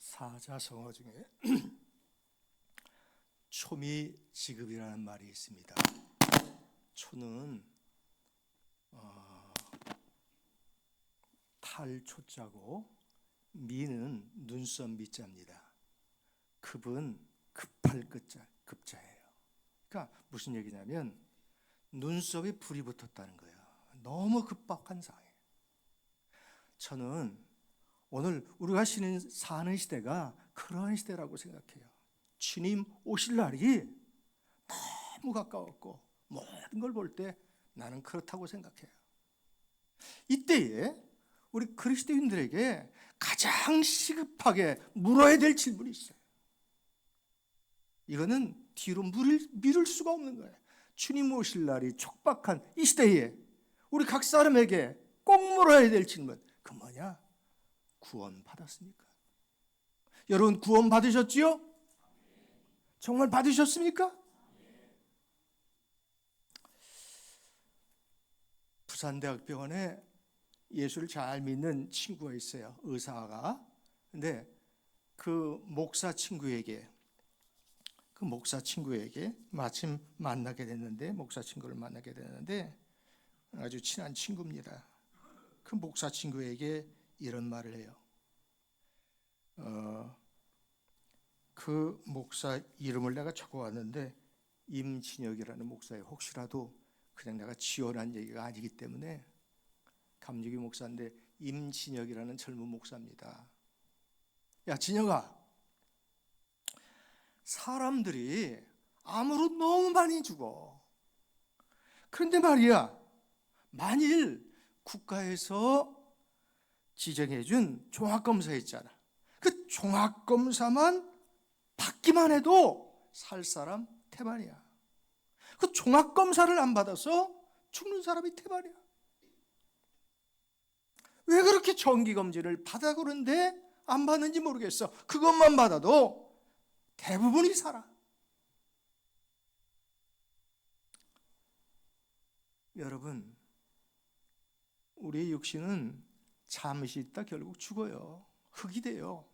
사자성어 중에 초미지급이라는 말이 있습니다. 초는 탈초자고 미는 눈썹 미자입니다. 급은 급할 급자예요. 그러니까 무슨 얘기냐면 눈썹에 불이 붙었다는 거예요. 너무 급박한 상황이에요. 저는 오늘 우리가 사는 시대가 그러한 시대라고 생각해요. 주님 오실 날이 너무 가까웠고 모든 걸 볼 때 나는 그렇다고 생각해요. 이때에 우리 그리스도인들에게 가장 시급하게 물어야 될 질문이 있어요. 이거는 뒤로 미룰 수가 없는 거예요. 주님 오실 날이 촉박한 이 시대에 우리 각 사람에게 꼭 물어야 될 질문, 그 뭐냐? 구원 받았습니까? 여러분 구원 받으셨지요? 정말 받으셨습니까? 부산대학병원에 예수를 잘 믿는 친구가 있어요. 의사가. 근데 그 목사 친구에게 마침 목사 친구를 만나게 됐는데 아주 친한 친구입니다. 그 목사 친구에게 이런 말을 해요. 그 목사 이름을 내가 적어왔는데 임진혁이라는 목사예요. 혹시라도 그냥 내가 지어낸 얘기가 아니기 때문에 감리교 목사인데 임진혁이라는 젊은 목사입니다. 야 진혁아, 사람들이 암으로 너무 많이 죽어. 그런데 말이야, 만일 국가에서 지정해준 종합검사 있잖아. 그 종합검사만 받기만 해도 살 사람 태반이야. 그 종합검사를 안 받아서 죽는 사람이 태반이야. 왜 그렇게 정기검진을 받아 그런데 안 받는지 모르겠어. 그것만 받아도 대부분이 살아. 여러분, 우리의 육신은 잠시 있다 결국 죽어요. 흙이 돼요.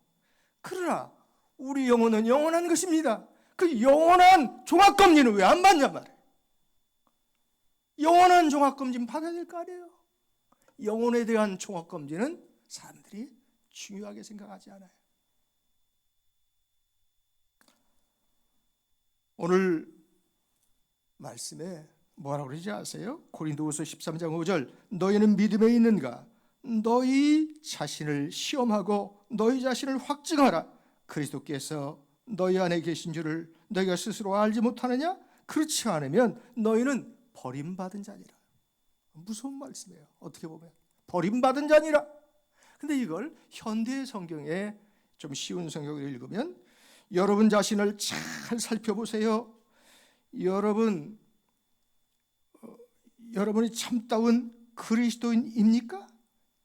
그러나 우리 영혼은 영원한 것입니다. 그 영원한 종합검진을 왜 안 받냐 말이에요. 영원한 종합검진 받아야 될 거 아니에요. 영혼에 대한 종합검진은 사람들이 중요하게 생각하지 않아요. 오늘 말씀에 뭐라고 그러지 아세요? 고린도후서 13장 5절, 너희는 믿음에 있는가? 너희 자신을 시험하고 너희 자신을 확증하라. 그리스도께서 너희 안에 계신 줄을 너희가 스스로 알지 못하느냐? 그렇지 않으면 너희는 버림받은 자니라. 무서운 말씀이에요. 어떻게 보면 버림받은 자니라. 근데 이걸 현대 성경에 좀 쉬운 성경을 읽으면 여러분 자신을 잘 살펴보세요. 여러분이 참다운 그리스도인입니까?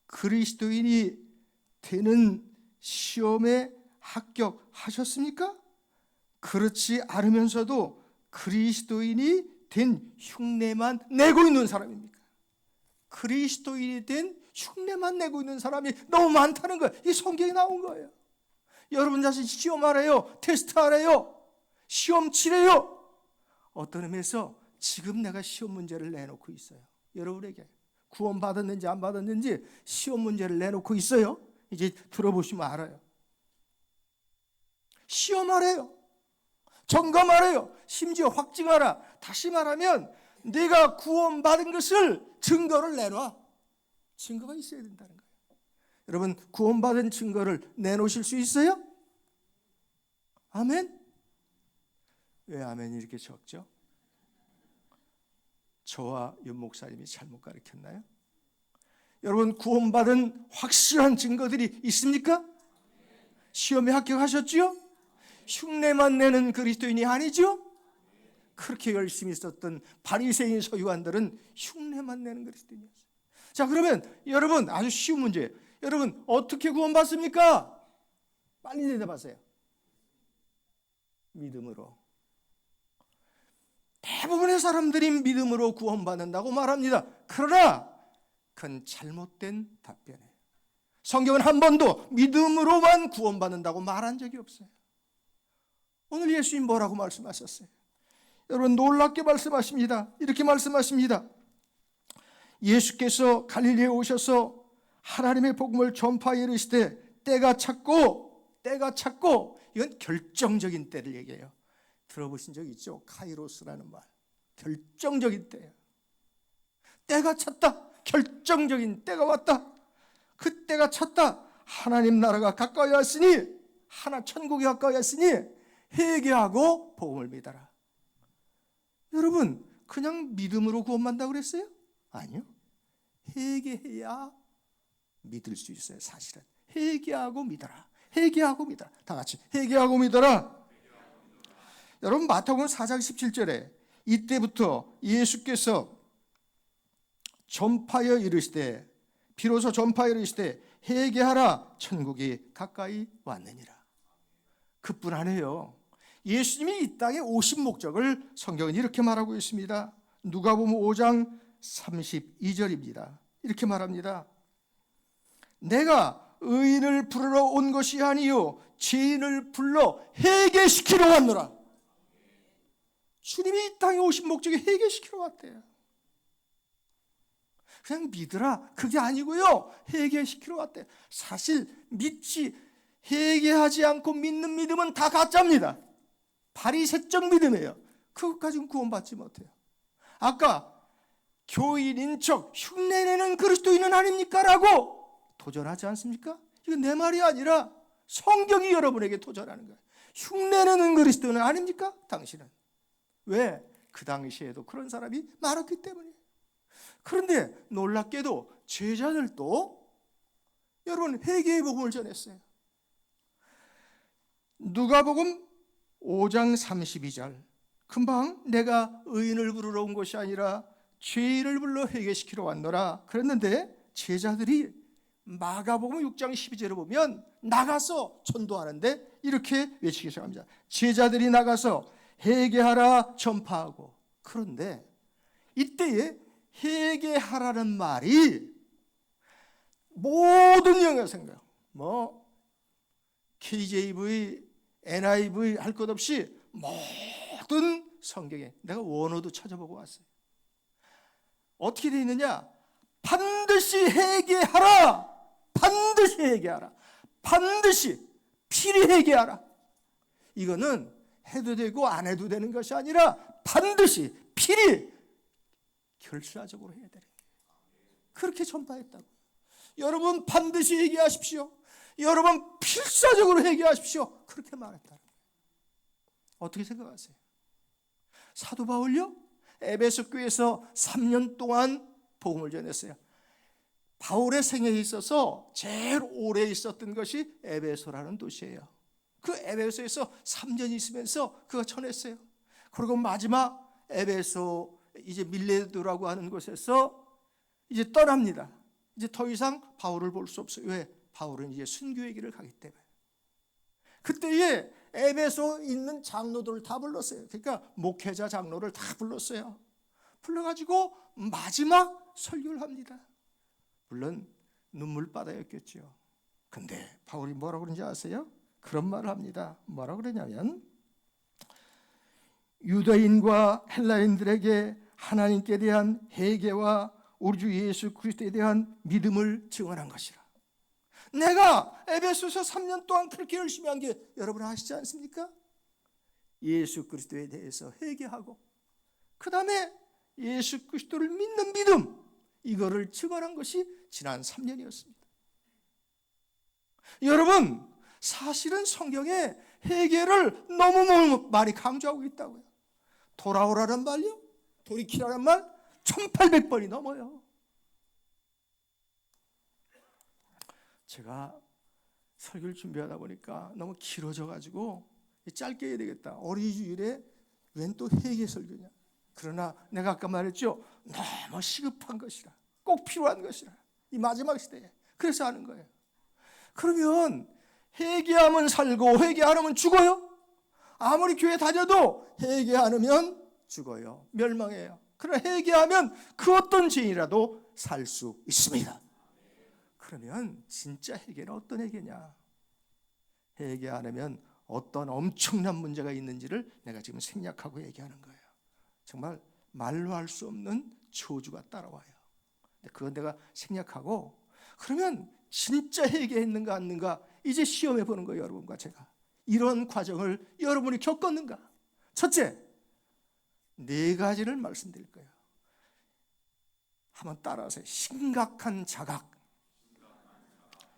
그리스도인이 되는 시험에 합격하셨습니까? 그렇지 않으면서도 그리스도인이 된 흉내만 내고 있는 사람입니까? 그리스도인이 된 흉내만 내고 있는 사람이 너무 많다는 거예요. 이 성경에 나온 거예요. 여러분 자신 시험하래요. 테스트하래요. 시험 치래요. 어떤 의미에서 지금 내가 시험 문제를 내놓고 있어요. 여러분에게 구원 받았는지 안 받았는지 시험 문제를 내놓고 있어요. 이제 들어보시면 알아요. 시험하래요. 점검하래요. 심지어 확증하라. 다시 말하면 내가 구원 받은 것을 증거를 내놔. 증거가 있어야 된다는 거예요. 여러분 구원 받은 증거를 내놓으실 수 있어요? 아멘? 왜 아멘이 이렇게 적죠? 저와 윤 목사님이 잘못 가르쳤나요? 여러분 구원받은 확실한 증거들이 있습니까? 시험에 합격하셨지요? 흉내만 내는 그리스도인이 아니죠? 그렇게 열심히 썼던 바리새인 서기관들은 흉내만 내는 그리스도인이었어요. 자, 그러면 여러분 아주 쉬운 문제예요. 여러분 어떻게 구원받습니까? 빨리 대답하세요. 믿음으로. 대부분의 사람들이 믿음으로 구원받는다고 말합니다. 그러나 그건 잘못된 답변이에요. 성경은 한 번도 믿음으로만 구원받는다고 말한 적이 없어요. 오늘 예수님 뭐라고 말씀하셨어요? 여러분, 놀랍게 말씀하십니다. 이렇게 말씀하십니다. 예수께서 갈릴리에 오셔서 하나님의 복음을 전파하여 이르시되 때가 찼고, 이건 결정적인 때를 얘기해요. 들어보신 적 있죠? 카이로스라는 말. 결정적인 때예요. 때가 찼다. 결정적인 때가 왔다. 그 때가 찼다. 하나님 나라가 가까이 왔으니, 천국이 가까이 왔으니 회개하고 복음을 믿어라. 여러분, 그냥 믿음으로 구원받는다고 그랬어요? 아니요. 회개해야 믿을 수 있어요. 사실은 회개하고 믿어라. 회개하고 믿어라. 다 같이 회개하고 믿어라. 여러분, 마태복음 4장 17절에 이때부터 예수께서 전파하여 이르시되, 비로소 전파하여 이르시되 회개하라, 천국이 가까이 왔느니라. 그뿐 아니에요. 예수님이 이 땅에 오신 목적을 성경은 이렇게 말하고 있습니다. 누가복음 5장 32절입니다. 이렇게 말합니다. 내가 의인을 부르러 온 것이 아니요 죄인을 불러 회개시키러 왔노라. 주님이 이 땅에 오신 목적이 회개시키러 왔대요. 그냥 믿으라, 그게 아니고요, 회개시키러 왔대요. 사실 회개하지 않고 믿는 믿음은 다 가짜입니다. 바리새적 믿음이에요. 그것 가지고 구원받지 못해요. 아까 교인인 척 흉내내는 그리스도인은 아닙니까? 라고 도전하지 않습니까? 이건 내 말이 아니라 성경이 여러분에게 도전하는 거예요. 흉내내는 그리스도인은 아닙니까? 당신은. 왜? 그 당시에도 그런 사람이 많았기 때문이에요. 그런데 놀랍게도 제자들도 여러분 회개의 복음을 전했어요. 누가복음 5장 32절, 금방 내가 의인을 부르러 온 것이 아니라 죄인을 불러 회개시키러 왔노라 그랬는데, 제자들이 마가복음 6장 12절에 보면 나가서 전도하는데 이렇게 외치기 시작합니다. 제자들이 나가서 회개하라 전파하고. 그런데 이때에 회개하라는 말이 모든 영어 생각, KJV, NIV 할 것 없이 모든 성경에 내가 원어도 찾아보고 왔어요. 어떻게 되어 있느냐? 반드시 회개하라. 반드시 회개하라. 반드시 필히 회개하라. 이거는 해도 되고 안 해도 되는 것이 아니라 반드시 필히 결사적으로 해야 되는 거예요. 그렇게 전파했다고. 여러분 반드시 회개하십시오. 여러분 필사적으로 회개하십시오. 그렇게 말했다는 거예요. 어떻게 생각하세요? 사도 바울요? 에베소 교회에서 3년 동안 복음을 전했어요. 바울의 생애에 있어서 제일 오래 있었던 것이 에베소라는 도시예요. 그 에베소에서 3년 있으면서 그가 전했어요. 그리고 마지막 에베소 이제 밀레도라고 하는 곳에서 이제 떠납니다. 이제 더 이상 바울을 볼 수 없어요. 왜? 바울은 이제 순교의 길을 가기 때문에. 그때에 에베소 있는 장로들을 다 불렀어요. 그러니까 목회자 장로를 다 불렀어요. 불러가지고 마지막 설교를 합니다. 물론 눈물바다였겠죠. 근데 바울이 뭐라고 그러는지 아세요? 그런 말을 합니다. 뭐라고 그러냐면, 유대인과 헬라인들에게 하나님께 대한 회개와 우리 주 예수 그리스도에 대한 믿음을 증언한 것이라. 내가 에베소서 3년 동안 그렇게 열심히 한 게 여러분 아시지 않습니까? 예수 그리스도에 대해서 회개하고 그 다음에 예수 그리스도를 믿는 믿음, 이거를 증언한 것이 지난 3년이었습니다. 여러분 사실은 성경에 회개를 너무 많이 강조하고 있다고요. 돌아오라는 말요, 돌이키라는 말 1800번이 넘어요. 제가 설교를 준비하다 보니까 너무 길어져 가지고 짧게 해야 되겠다. 어린이 주일에 웬 또 회개 설교냐. 그러나 내가 아까 말했죠, 너무 시급한 것이라, 꼭 필요한 것이라, 이 마지막 시대에. 그래서 하는 거예요. 그러면 회개하면 살고 회개 안 하면 죽어요? 아무리 교회 다녀도 회개 안 하면 죽어요. 멸망해요. 그러나 회개하면 그 어떤 죄인이라도 살 수 있습니다. 그러면 진짜 회개는 어떤 회개냐? 회개 안 하면 어떤 엄청난 문제가 있는지를 내가 지금 생략하고 얘기하는 거예요. 정말 말로 할 수 없는 저주가 따라와요. 그건 내가 생략하고, 그러면 진짜 회개했는가 안 했는가 이제 시험해 보는 거예요. 여러분과 제가 이런 과정을 여러분이 겪었는가? 첫째, 4가지를 말씀드릴 거예요. 한번 따라하세요. 심각한 자각.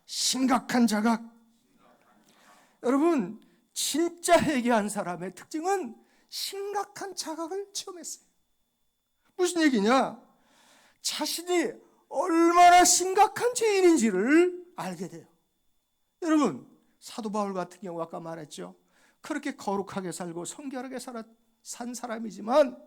심각한 자각. 여러분, 진짜 회개한 사람의 특징은 심각한 자각을 체험했어요. 무슨 얘기냐? 자신이 얼마나 심각한 죄인인지를 알게 돼요. 여러분, 사도 바울 같은 경우 아까 말했죠. 그렇게 거룩하게 살고 성결하게 산 사람이지만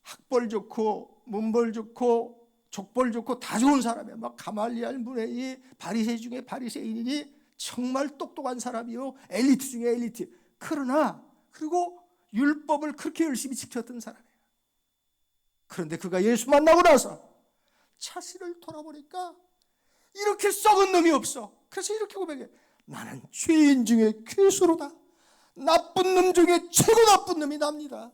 학벌 좋고 문벌 좋고 족벌 좋고 다 좋은 사람이에요. 막 가말리알 문외이 바리새 중에 바리새인이니 정말 똑똑한 사람이요, 엘리트 중에 엘리트. 그러나 그리고 율법을 그렇게 열심히 지켰던 사람이에요. 그런데 그가 예수 만나고 나서 자신을 돌아보니까 이렇게 썩은 놈이 없어. 그래서 이렇게 고백해. 나는 죄인 중에 괴수로다. 나쁜 놈 중에 최고 나쁜 놈이 납니다.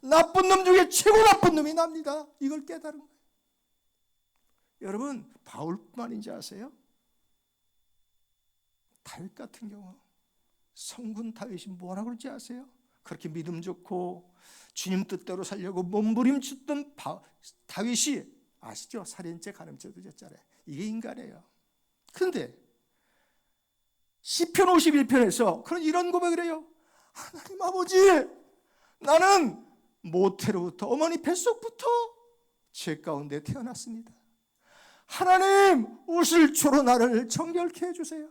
나쁜 놈 중에 최고 나쁜 놈이 납니다. 이걸 깨달은 거예요. 여러분, 바울뿐만인지 아세요? 다윗 같은 경우, 성군 다윗이 뭐라고 그러지 아세요? 그렇게 믿음 좋고 주님 뜻대로 살려고 몸부림쳤던 다윗이 아시죠? 살인죄, 간음죄도 졌잖아요. 이게 인간이에요. 그런데 시편 51편에서 그런 이런 고백을 해요. 하나님 아버지, 나는 모태로부터 어머니 뱃속부터 죄 가운데 태어났습니다. 하나님, 우슬초로 나를 정결케 해주세요.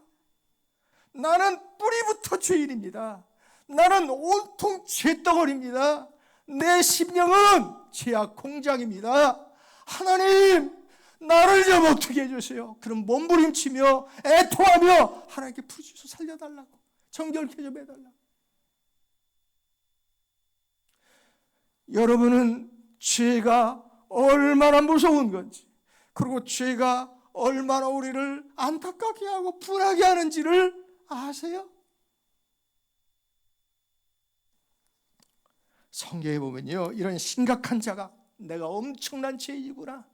나는 뿌리부터 죄인입니다. 나는 온통 죄덩어리입니다. 내 심령은 죄악 공장입니다. 하나님, 나를 좀 어떻게 해주세요. 그럼 몸부림치며 애통하며 하나님께 부르짖어 살려달라고, 정결케 좀 해달라고. 여러분은 죄가 얼마나 무서운 건지, 그리고 죄가 얼마나 우리를 안타깝게 하고 분하게 하는지를 아세요? 성경에 보면요, 이런 심각한 자가 내가 엄청난 죄인이구나,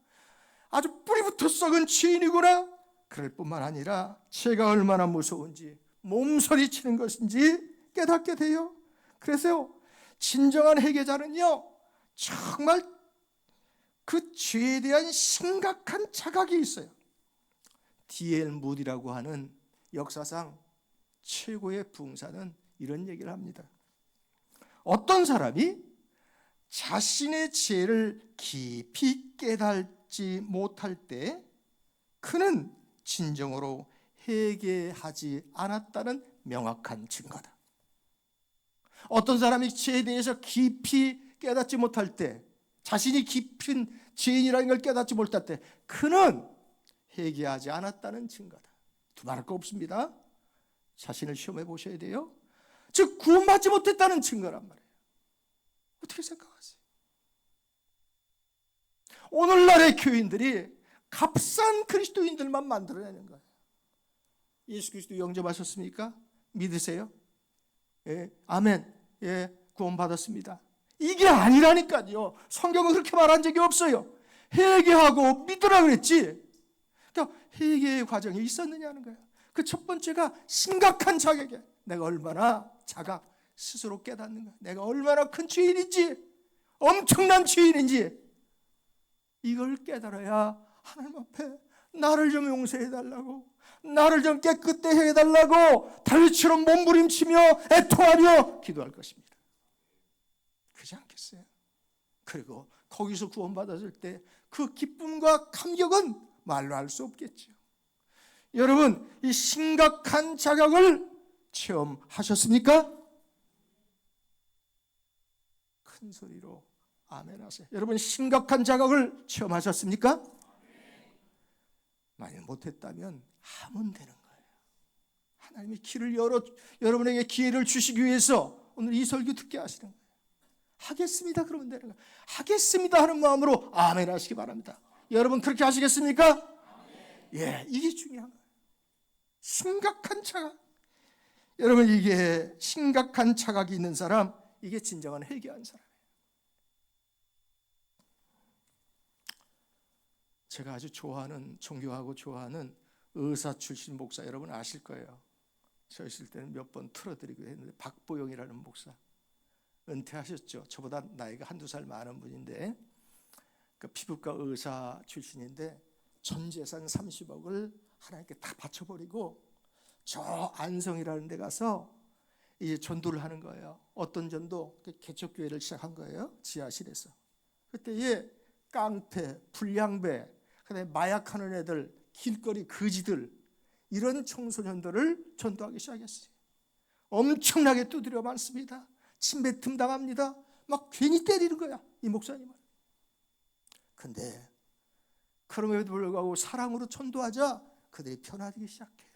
아주 뿌리부터 썩은 죄인이구나, 그럴 뿐만 아니라 죄가 얼마나 무서운지, 몸서리치는 것인지 깨닫게 돼요. 그래서 진정한 회개자는요, 정말 그 죄에 대한 심각한 자각이 있어요. D.L. 무디라고 하는 역사상 최고의 부흥사는 이런 얘기를 합니다. 어떤 사람이 자신의 죄를 깊이 깨닫지 못할 때 그는 진정으로 회개하지 않았다는 명확한 증거다. 어떤 사람이 죄에 대해서 깊이 깨닫지 못할 때, 자신이 깊은 죄인이라는 걸 깨닫지 못할 때 그는 회개하지 않았다는 증거다. 두말할 거 없습니다. 자신을 시험해 보셔야 돼요. 즉 구원받지 못했다는 증거란 말이에요. 어떻게 생각하세요? 오늘날의 교인들이 값싼 그리스도인들만 만들어내는 거예요. 예수 그리스도 영접하셨습니까? 믿으세요? 예, 아멘. 예, 구원받았습니다. 이게 아니라니까요. 성경은 그렇게 말한 적이 없어요. 회개하고 믿으라 그랬지. 그러니까 회개의 과정이 있었느냐는 거예요. 그 첫 번째가 심각한 자각이에요. 내가 얼마나 자각, 스스로 깨닫는가, 내가 얼마나 큰 죄인인지, 엄청난 죄인인지 이걸 깨달아야 하나님 앞에 나를 좀 용서해달라고, 나를 좀 깨끗게 해달라고 다윗처럼 몸부림치며 애통하며 기도할 것입니다. 그렇지 않겠어요? 그리고 거기서 구원받았을 때 그 기쁨과 감격은 말로 할 수 없겠죠. 여러분, 이 심각한 자각을 체험하셨습니까? 큰 소리로 아멘 하세요. 여러분, 심각한 자각을 체험하셨습니까? 만약 못했다면 하면 되는 거예요. 하나님이 길을 열어 여러분에게 기회를 주시기 위해서 오늘 이 설교 듣게 하시는 거예요. 하겠습니다 그러면 되는 거예요. 하겠습니다 하는 마음으로 아멘 하시기 바랍니다. 여러분 그렇게 하시겠습니까? 이게 중요한 거예요. 심각한 착각. 여러분, 이게 심각한 착각이 있는 사람, 이게 진정한 회개한 사람이에요. 제가 아주 좋아하는, 존경하고 좋아하는 의사 출신 목사 여러분 아실 거예요. 저 있을 때는 몇 번 틀어드리기도 했는데, 박보영이라는 목사, 은퇴하셨죠. 저보다 나이가 한두 살 많은 분인데, 그 피부과 의사 출신인데 전 재산 30억을 하나님께 다 바쳐버리고 저 안성이라는 데 가서 이제 전도를 하는 거예요. 어떤 전도? 개척교회를 시작한 거예요. 지하실에서. 그때에 깡패, 불량배, 그다음에 마약하는 애들, 길거리 거지들, 이런 청소년들을 전도하기 시작했어요. 엄청나게 두드려 맞습니다. 침뱉음 당합니다. 막 괜히 때리는 거야, 이 목사님을. 근데 그럼에도 불구하고 사랑으로 전도하자 그들이 변화되기 시작해요.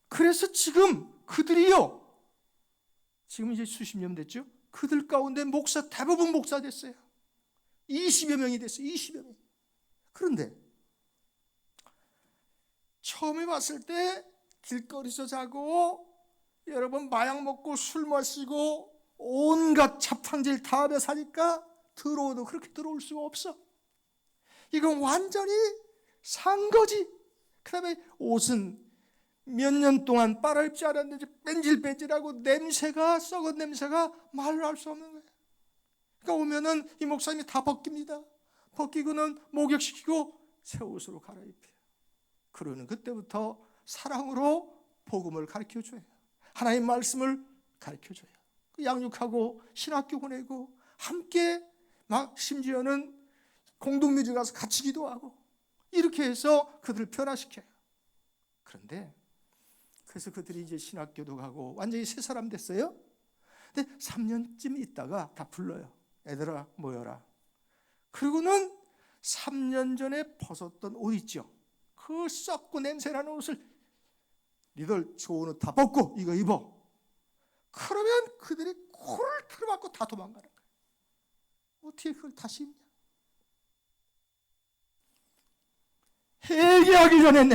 그래서 지금 그들이요, 지금 이제 수십 년 됐죠. 그들 가운데 목사, 대부분 목사 됐어요. 20여 명이 됐어요. 20여 명. 그런데 처음에 왔을 때 길거리에서 자고, 여러분 마약 먹고 술 마시고 온갖 잡탕질 다 하며 사니까 들어오도 그렇게 들어올 수가 없어. 이건 완전히 산 거지. 그 다음에 옷은 몇 년 동안 빨아입지 않았는지 뺀질뺀질하고 냄새가, 썩은 냄새가 말로 할 수 없는 거예요. 그러니까 오면은 이 목사님이 다 벗깁니다. 벗기고는 목욕시키고 새 옷으로 갈아입혀요. 그러는 그때부터 사랑으로 복음을 가르쳐줘요. 하나님 말씀을 가르쳐줘요. 양육하고 신학교 보내고 함께 막 심지어는 공동묘지 가서 같이 기도하고 이렇게 해서 그들을 변화시켜요. 그런데 그래서 그들이 이제 신학교도 가고 완전히 새 사람 됐어요. 근데 3년쯤 있다가 다 불러요. 애들아 모여라. 그리고는 3년 전에 벗었던 옷 있죠. 그 썩고 냄새나는 옷을 니들 좋은 옷 다 벗고 이거 입어. 그러면 그들이 코를 틀어막고 다 도망가는 거예요. 어떻게 그걸 다시 입냐? 회개하기 전에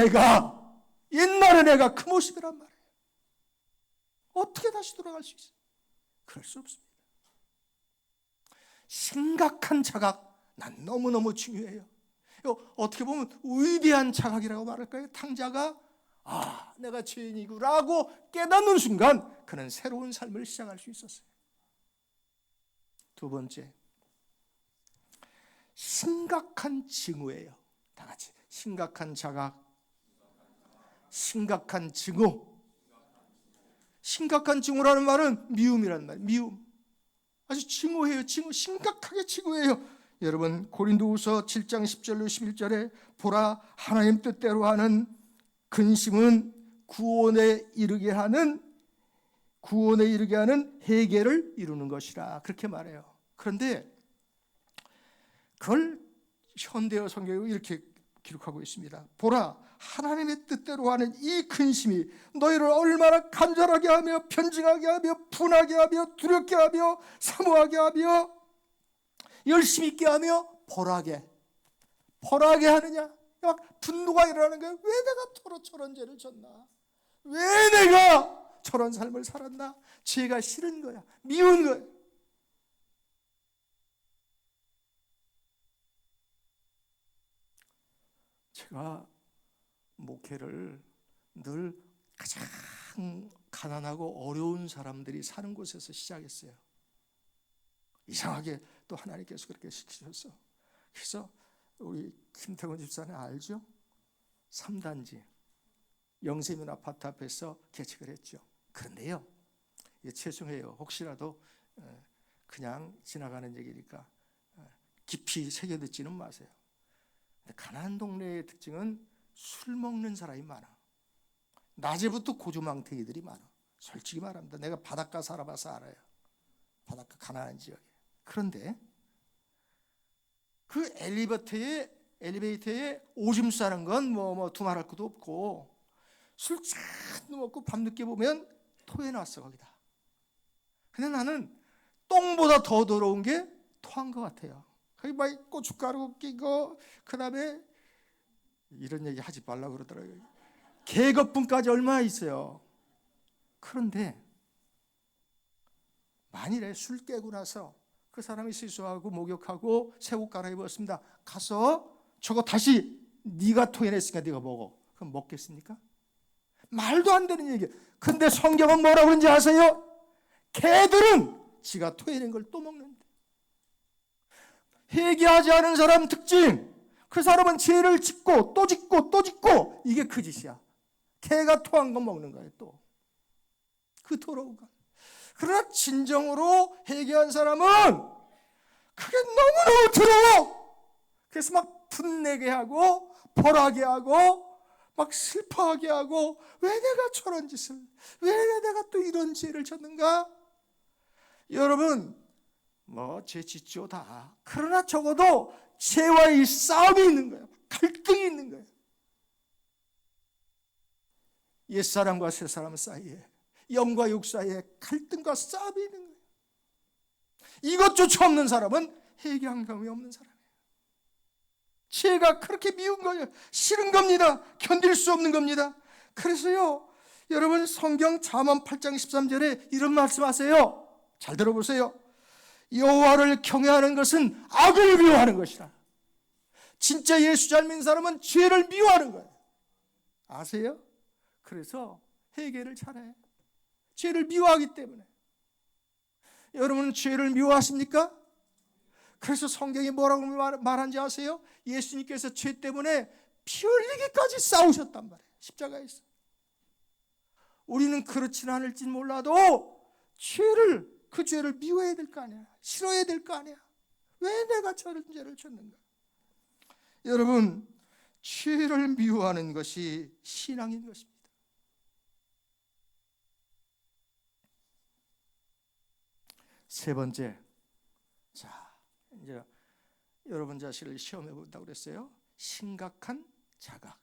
옛날에 내가 그 모습이란 말이에요. 어떻게 다시 돌아갈 수 있어요? 그럴 수 없습니다. 심각한 자각, 난 너무너무 중요해요. 어떻게 보면 위대한 자각이라고 말할까요? 탕자가 내가 죄인이구라고 깨닫는 순간 그는 새로운 삶을 시작할 수 있었어요. 두 번째, 심각한 징후예요. 다 같이 심각한 자각, 심각한 징후. 심각한 징후라는 말은 미움이라는 말이에요. 미움. 아주 징후예요. 징후, 심각하게 징후예요. 여러분 고린도후서 7장 10절로 11절에 보라, 하나님 뜻대로 하는 근심은 구원에 이르게 하는 회개를 이루는 것이라, 그렇게 말해요. 그런데 그걸 현대어 성경이 이렇게 기록하고 있습니다. 보라, 하나님의 뜻대로 하는 이 근심이 너희를 얼마나 간절하게 하며 편증하게 하며 분하게 하며 두렵게 하며 사모하게 하며 열심히 있게 하며 벌하게 하느냐? 막 분노가 일어나는 거예요. 왜 내가 저런 죄를 졌나? 왜 내가 저런 삶을 살았나? 죄가 싫은 거야. 미운 거야. 제가 목회를 늘 가장 가난하고 어려운 사람들이 사는 곳에서 시작했어요. 이상하게 또 하나님께서 그렇게 시키셨어. 그래서 우리 김태곤 집사는 알죠? 3단지 영세민 아파트 앞에서 개척을 했죠. 그런데요, 죄송해요. 혹시라도 그냥 지나가는 얘기니까 깊이 새겨듣지는 마세요. 가난한 동네의 특징은 술 먹는 사람이 많아. 낮에부터 고주망태기들이 많아. 솔직히 말합니다. 내가 바닷가 살아봐서 알아요. 바닷가 가난한 지역에. 그런데 그 엘리베이터에 오줌 싸는 건 두말할 것도 없고, 술 잔뜩 먹고 밤늦게 보면 토해놨어 거기다. 근데 나는 똥보다 더 더러운 게 토한 것 같아요. 거기 막 고춧가루 끼고, 그 다음에 이런 얘기 하지 말라고 그러더라고요. 계급분까지 얼마나 있어요. 그런데 만일에 술 깨고 나서 그 사람이 세수하고 목욕하고 새 옷 갈아입었습니다. 가서 저거 다시 네가 토해냈으니까 네가 먹어. 그럼 먹겠습니까? 말도 안 되는 얘기예요. 근데 성경은 뭐라고 그러는지 아세요? 개들은 지가 토해낸 걸 또 먹는데. 회개하지 않은 사람 특징, 그 사람은 죄를 짓고 또 짓고 또 짓고, 이게 그 짓이야. 개가 토한 거 먹는 거예요. 또 그 더러운 거. 그러나 진정으로 회개한 사람은 그게 너무너무 더러워. 그래서 막 분내게 하고 벌하게 하고 막 슬퍼하게 하고, 왜 내가 저런 짓을, 왜 내가 또 이런 죄를 졌는가. 여러분, 뭐 죄 짓죠 다. 그러나 적어도 죄와의 싸움이 있는 거예요. 갈등이 있는 거예요. 옛사람과 새사람 사이에, 영과 육 사이에 갈등과 싸움이 있는 거예요. 이것조차 없는 사람은 회개한 경험이 없는 사람이에요. 죄가 그렇게 미운 거예요. 싫은 겁니다. 견딜 수 없는 겁니다. 그래서요, 여러분, 성경 잠언 8장 13절에 이런 말씀하세요. 잘 들어보세요. 여호와를 경외하는 것은 악을 미워하는 것이라. 진짜 예수 잘 믿는 사람은 죄를 미워하는 거예요. 아세요? 그래서 회개를 잘해. 죄를 미워하기 때문에. 여러분은 죄를 미워하십니까? 그래서 성경이 뭐라고 말한지 아세요? 예수님께서 죄 때문에 피 흘리기까지 싸우셨단 말이에요. 십자가에서. 우리는 그렇지는 않을지 몰라도 그 죄를 미워해야 될 거 아니야. 싫어해야 될 거 아니야. 왜 내가 저런 죄를 졌는가? 여러분, 죄를 미워하는 것이 신앙인 것입니다. 세 번째, 자, 이제 여러분 자신을 시험해 본다고 그랬어요. 심각한 자각,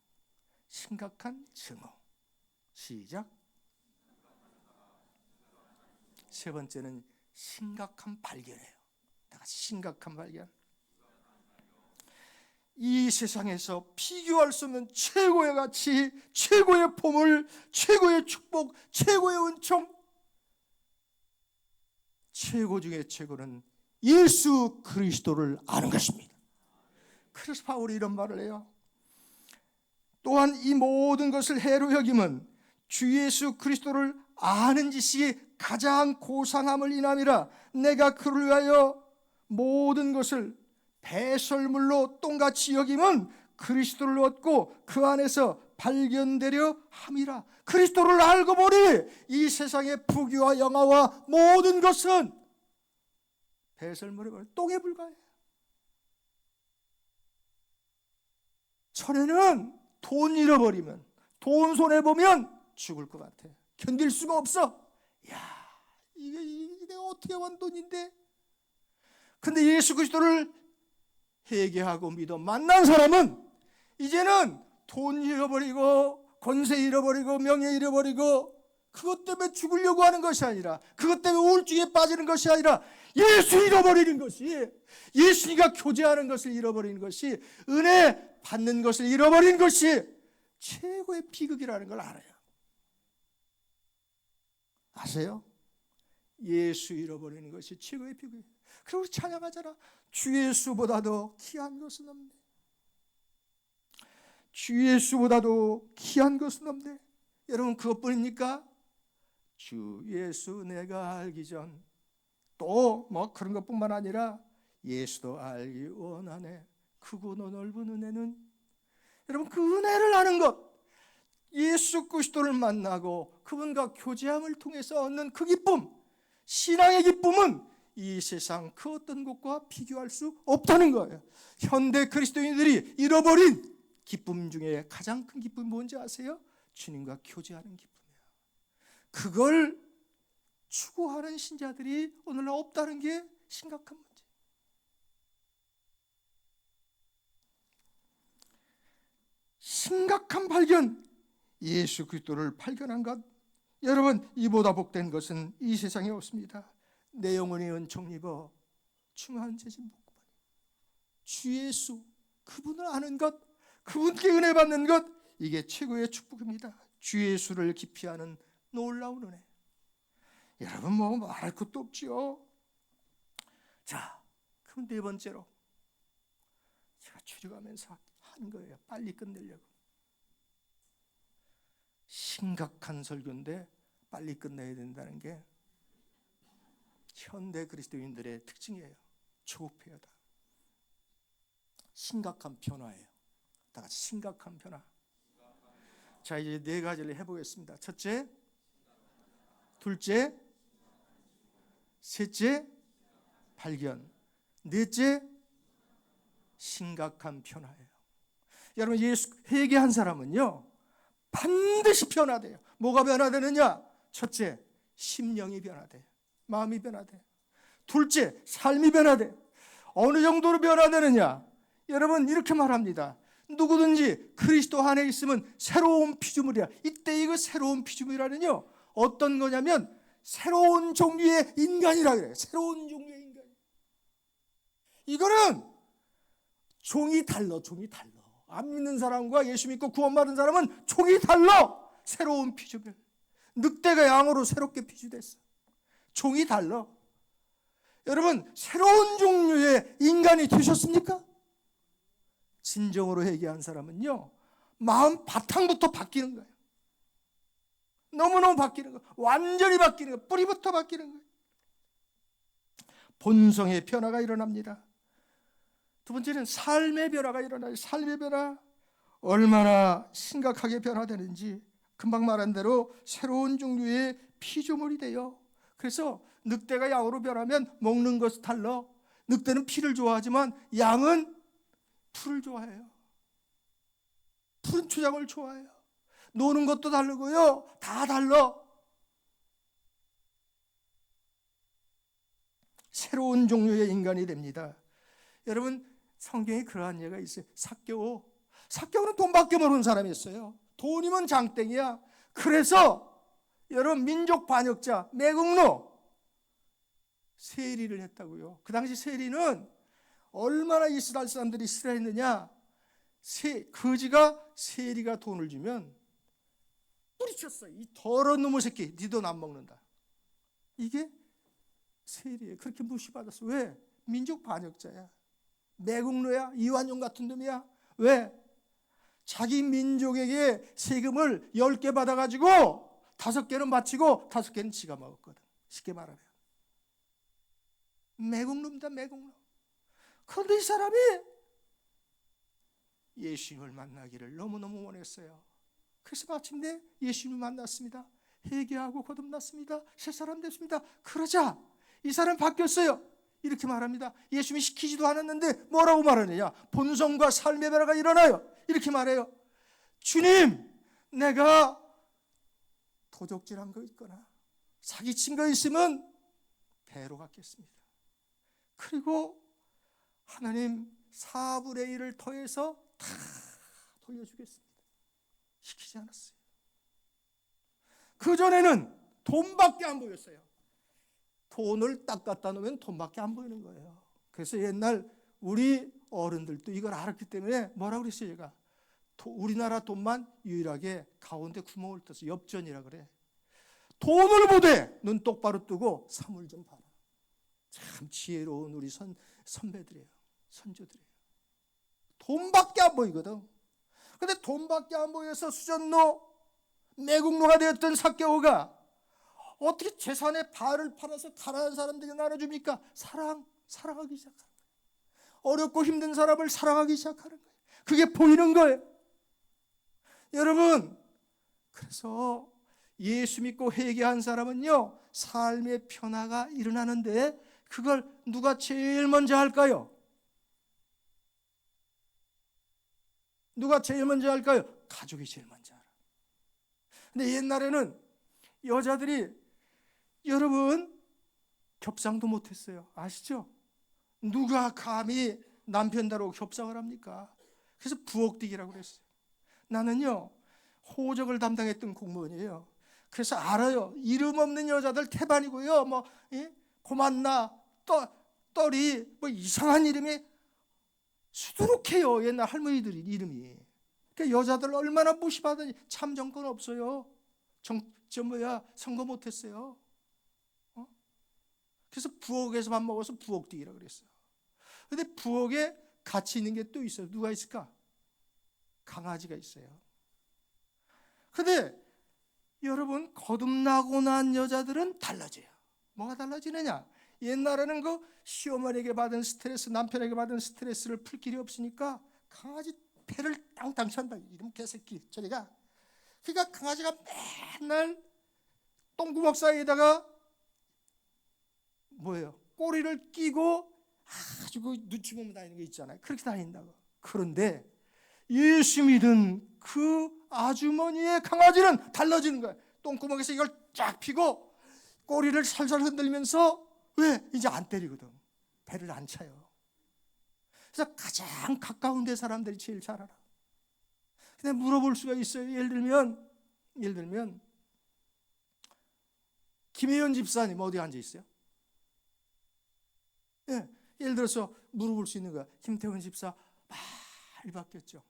심각한 증오. 시작. 세 번째는 심각한 발견이에요. 다 같이 심각한 발견. 이 세상에서 비교할 수 없는 최고의 가치, 최고의 보물, 최고의 축복, 최고의 은총, 최고 중에 최고는 예수 그리스도를 아는 것입니다. 그래서 바울이 이런 말을 해요. 또한 이 모든 것을 해로 여김은 주 예수 그리스도를 아는 지식이 가장 고상함을 인함이라. 내가 그를 위하여 모든 것을 배설물로 똥같이 여김은 그리스도를 얻고 그 안에서 발견되려 함이라. 그리스도를 알고 보니 이 세상의 부귀와 영화와 모든 것은 배설물에 똥에 불과해. 전에는 돈 잃어버리면, 돈 손해보면 죽을 것 같아. 견딜 수가 없어. 야, 이게 내가 어떻게 한 돈인데. 근데 예수 그리스도를 회개하고 믿어 만난 사람은 이제는 돈 잃어버리고 권세 잃어버리고 명예 잃어버리고 그것 때문에 죽으려고 하는 것이 아니라, 그것 때문에 우울증에 빠지는 것이 아니라 예수 잃어버리는 것이, 예수님과 교제하는 것을 잃어버리는 것이, 은혜 받는 것을 잃어버리는 것이 최고의 비극이라는 걸 알아요. 아세요? 예수 잃어버리는 것이 최고의 비극이에요. 그리고 우리 찬양하잖아. 주 예수보다도 귀한 것은 없네. 주 예수보다도 귀한 것은 없네. 여러분, 그것뿐입니까? 주 예수 내가 알기 전, 또 뭐 그런 것뿐만 아니라 예수도 알기 원하네. 크고 넓은 은혜는, 여러분, 그 은혜를 아는 것, 예수 그리스도를 만나고 그분과 교제함을 통해서 얻는 그 기쁨, 신앙의 기쁨은 이 세상 그 어떤 것과 비교할 수 없다는 거예요. 현대 그리스도인들이 잃어버린 기쁨 중에 가장 큰 기쁨이 뭔지 아세요? 주님과 교제하는 기쁨이에요. 그걸 추구하는 신자들이 오늘날 없다는 게 심각한 문제. 심각한 발견, 예수 그리스도를 발견한 것. 여러분, 이보다 복된 것은 이 세상에 없습니다. 내 영혼이 은총 입어 충만한 재진 복받으니 주 예수 그분을 아는 것, 그분께 은혜 받는 것, 이게 최고의 축복입니다. 주 예수를 깊이 아는 놀라운 은혜. 여러분 뭐 말할 것도 없지요. 자, 그럼 네 번째로 제가 줄여가면서 하는 거예요. 빨리 끝내려고. 심각한 설교인데 빨리 끝내야 된다는 게 현대 그리스도인들의 특징이에요. 조급해하다. 심각한 변화예요. 다 같이 심각한 변화. 자, 이제 네 가지를 해보겠습니다. 첫째, 둘째, 셋째, 발견. 넷째, 심각한 변화예요. 여러분, 예수 회개한 사람은요 반드시 변화돼요. 뭐가 변화되느냐? 첫째, 심령이 변화돼. 마음이 변화돼. 둘째, 삶이 변화돼. 어느 정도로 변화되느냐? 여러분 이렇게 말합니다. 누구든지 그리스도 안에 있으면 새로운 피조물이야. 이때 이거 새로운 피조물이라는요 어떤 거냐면 새로운 종류의 인간이라 그래요. 새로운 종류의 인간. 이거는 종이 달라. 종이 달라. 안 믿는 사람과 예수 믿고 구원받은 사람은 종이 달라. 새로운 피조물. 늑대가 양으로 새롭게 피조됐어. 종이 달라. 여러분 새로운 종류의 인간이 되셨습니까? 진정으로 회개한 사람은요 마음 바탕부터 바뀌는 거예요. 너무너무 바뀌는 거예요. 완전히 바뀌는 거예요. 뿌리부터 바뀌는 거예요. 본성의 변화가 일어납니다. 두 번째는 삶의 변화가 일어나요. 삶의 변화. 얼마나 심각하게 변화되는지 금방 말한 대로 새로운 종류의 피조물이 돼요. 그래서 늑대가 양으로 변하면 먹는 것이 달라. 늑대는 피를 좋아하지만 양은 풀을 좋아해요. 푸른 초장을 좋아해요. 노는 것도 다르고요. 다 달라. 새로운 종류의 인간이 됩니다. 여러분 성경에 그러한 예가 있어요. 삭개오는 돈밖에 모르는 사람이었어요. 돈이면 장땡이야. 그래서 여러분 민족 반역자 매국노 세리를 했다고요. 그 당시 세리는 얼마나 이스라엘 사람들이 싫어했느냐. 거지가 세리가 돈을 주면 뿌리쳤어. 이 더러운 놈의 새끼, 네 돈 안 먹는다. 이게 세리예요. 그렇게 무시받았어. 왜? 민족 반역자야. 매국노야. 이완용 같은 놈이야. 왜? 자기 민족에게 세금을 10개 받아가지고 5개는 바치고 5개는 지가 먹었거든. 쉽게 말하면 매국노입니다. 매국노. 그런데 이 사람이 예수님을 만나기를 너무너무 원했어요. 그래서 마침내 예수님을 만났습니다. 회개하고 거듭났습니다. 새 사람 됐습니다. 그러자 이 사람 바뀌었어요. 이렇게 말합니다. 예수님이 시키지도 않았는데 뭐라고 말하느냐? 본성과 삶의 변화가 일어나요. 이렇게 말해요. 주님, 내가 도적질한 거 있거나 사기친 거 있으면 배로 갚겠습니다. 그리고 하나님 4분의 1을 더해서 다 돌려주겠습니다. 시키지 않았어요. 그전에는 돈밖에 안 보였어요. 돈을 딱 갖다 놓으면 돈밖에 안 보이는 거예요. 그래서 옛날 우리 어른들도 이걸 알았기 때문에 뭐라고 그랬어요? 제가 우리나라 돈만 유일하게 가운데 구멍을 떠서 엽전이라 그래. 돈을 보되 눈 똑바로 뜨고 사물 좀 봐라. 참 지혜로운 우리 선배들이에요. 선조들이에요. 돈밖에 안 보이거든. 근데 돈밖에 안 보여서 수전노 매국노가 되었던 삭개오가 어떻게 재산의 반을 팔아서 가난한 사람들에게 나눠줍니까? 사랑하기 시작하는 거예요. 어렵고 힘든 사람을 사랑하기 시작하는 거예요. 그게 보이는 거예요. 여러분, 그래서 예수 믿고 회개한 사람은요 삶의 변화가 일어나는데 그걸 누가 제일 먼저 할까요? 누가 제일 먼저 할까요? 가족이 제일 먼저 알아. 근데 옛날에는 여자들이 여러분 협상도 못했어요. 아시죠? 누가 감히 남편 다루고 협상을 합니까? 그래서 부엌뛰기라고 그랬어요. 나는요 호적을 담당했던 공무원이에요. 그래서 알아요. 이름 없는 여자들 태반이고요. 뭐 고만나 떨이 뭐 이상한 이름이 수두룩해요. 옛날 할머니들 이름이. 그러니까 여자들 얼마나 무시받으니 참 정권 없어요. 선거 못했어요. 그래서 부엌에서만 먹어서 부엌뛰기라 그랬어요. 그런데 부엌에 같이 있는 게 또 있어요. 누가 있을까? 강아지가 있어요. 그런데 여러분, 거듭나고 난 여자들은 달라져요. 뭐가 달라지느냐? 옛날에는 그 시어머니에게 받은 스트레스, 남편에게 받은 스트레스를 풀 길이 없으니까 강아지 배를 땅땅 찬다. 이름 개새끼 저리가. 그러니까 강아지가 맨날 똥구멍 사이에다가 꼬리를 끼고 아주 그 눈치 보면 다니는 거 있잖아요. 그렇게 다닌다고. 그런데 예수 믿은 그 아주머니의 강아지는 달라지는 거예요. 똥구멍에서 이걸 쫙 피고 꼬리를 살살 흔들면서, 왜? 이제 안 때리거든. 배를 안 차요. 그래서 가장 가까운 데 사람들이 제일 잘 알아. 근데 물어볼 수가 있어요. 예를 들면 김혜연 집사님 어디 앉아 있어요? 예, 예를 들어서 물어볼 수 있는 거야. 김태원 집사 많이 바뀌었죠?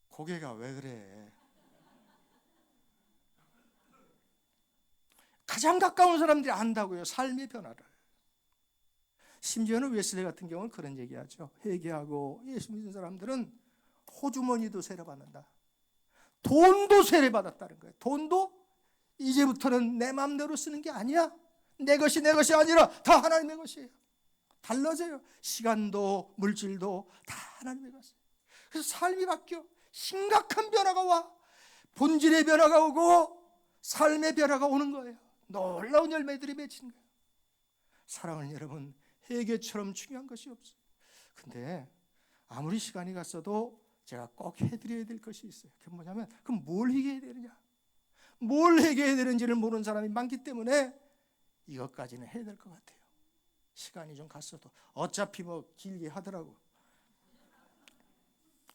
고개가 왜 그래? 가장 가까운 사람들이 안다고요. 삶의 변화를. 심지어는 웨슬리 같은 경우는 그런 얘기하죠. 회개하고 예수 믿는 사람들은 호주머니도 세례받는다. 돈도 세례받았다는 거예요. 돈도 이제부터는 내 마음대로 쓰는 게 아니야. 내 것이 아니라 다 하나님의 것이에요. 달라져요. 시간도 물질도 다 하나님의 것이에요. 그래서 삶이 바뀌어. 심각한 변화가 와. 본질의 변화가 오고 삶의 변화가 오는 거예요. 놀라운 열매들이 맺히는 거예요. 사랑하는 여러분, 회개처럼 중요한 것이 없어요. 근데 아무리 시간이 갔어도 제가 꼭 해드려야 될 것이 있어요. 그게 뭐냐면, 그럼 뭘 회개해야 되느냐? 뭘 회개해야 되는지를 모르는 사람이 많기 때문에 이것까지는 해야 될 것 같아요. 시간이 좀 갔어도 어차피 뭐 길게 하더라고.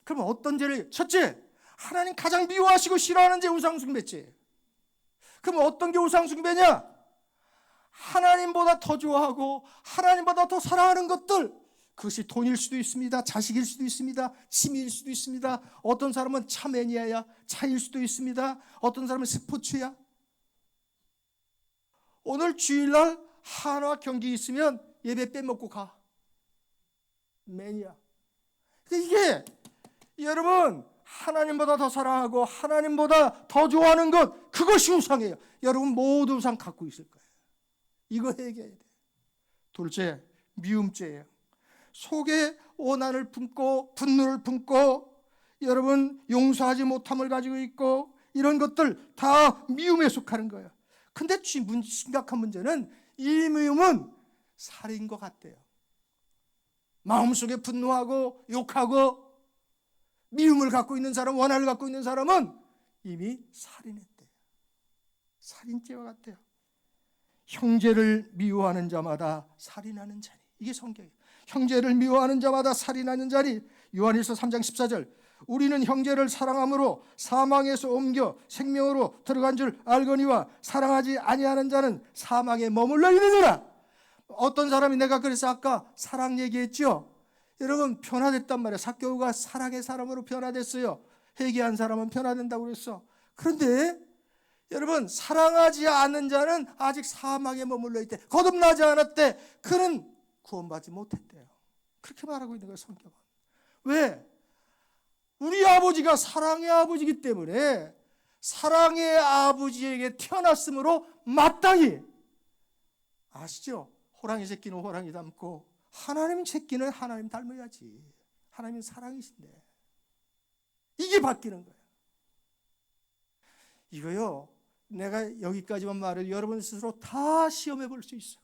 그럼 어떤 죄를? 첫째, 하나님 가장 미워하시고 싫어하는 죄 우상숭배죄. 그럼 어떤 게 우상숭배냐? 하나님보다 더 좋아하고 하나님보다 더 사랑하는 것들, 그것이 돈일 수도 있습니다. 자식일 수도 있습니다. 취미일 수도 있습니다. 어떤 사람은 차 매니아야, 차일 수도 있습니다. 어떤 사람은 스포츠야. 오늘 주일날 한화 경기 있으면 예배 빼먹고 가. 매니아. 이게 여러분, 하나님보다 더 사랑하고 하나님보다 더 좋아하는 것, 그것이 우상이에요. 여러분 모두 우상 갖고 있을 거예요. 이거 해결해야 돼요. 둘째, 미움죄예요. 속에 오난을 품고 분노를 품고 여러분 용서하지 못함을 가지고 있고, 이런 것들 다 미움에 속하는 거예요. 근데 심각한 문제는 이 미움은 살인 것 같대요. 마음속에 분노하고 욕하고 미움을 갖고 있는 사람, 원한을 갖고 있는 사람은 이미 살인했대요. 살인죄와 같아요. 형제를 미워하는 자마다 살인하는 자니. 이게 성경이에요. 형제를 미워하는 자마다 살인하는 자니. 요한일서 3장 14절. 우리는 형제를 사랑함으로 사망에서 옮겨 생명으로 들어간 줄 알거니와 사랑하지 아니하는 자는 사망에 머물러 있느니라. 어떤 사람이, 내가 그래서 아까 사랑 얘기했죠. 여러분 변화됐단 말이에요. 삭개오가 사랑의 사람으로 변화됐어요. 회개한 사람은 변화된다고 그랬어. 그런데 여러분, 사랑하지 않는 자는 아직 사망에 머물러 있대. 거듭나지 않았대. 그는 구원받지 못했대요. 그렇게 말하고 있는 거예요, 성경은. 왜? 우리 아버지가 사랑의 아버지이기 때문에 사랑의 아버지에게 태어났으므로 마땅히, 아시죠? 호랑이 새끼는 호랑이 닮고 하나님 새끼는 하나님 닮아야지. 하나님은 사랑이신데. 이게 바뀌는 거예요. 이거요, 내가 여기까지만 말해도 여러분 스스로 다 시험해 볼 수 있어요.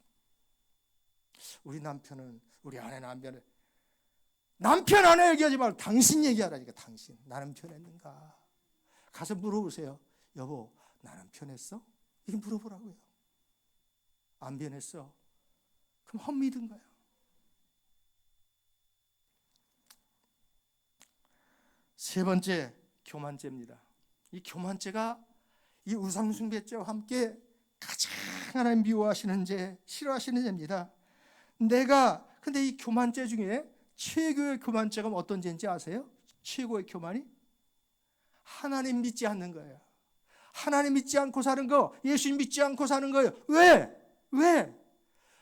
우리 남편은, 우리 아내는 안 변해. 남편 아내 얘기하지 말고 당신 얘기하라니까. 당신 나는 변했는가? 가서 물어보세요. 여보, 나는 변했어? 이렇게 물어보라고요. 안 변했어? 그럼 헛믿은 거예요. 세 번째, 교만죄입니다. 이 교만죄가 이 우상숭배죄와 함께 가장 하나님 미워하시는 죄, 싫어하시는 죄입니다. 근데 이 교만죄 중에 최고의 교만죄가 어떤 죄인지 아세요? 최고의 교만이 하나님 믿지 않는 거예요. 하나님 믿지 않고 사는 거, 예수님 믿지 않고 사는 거예요. 왜?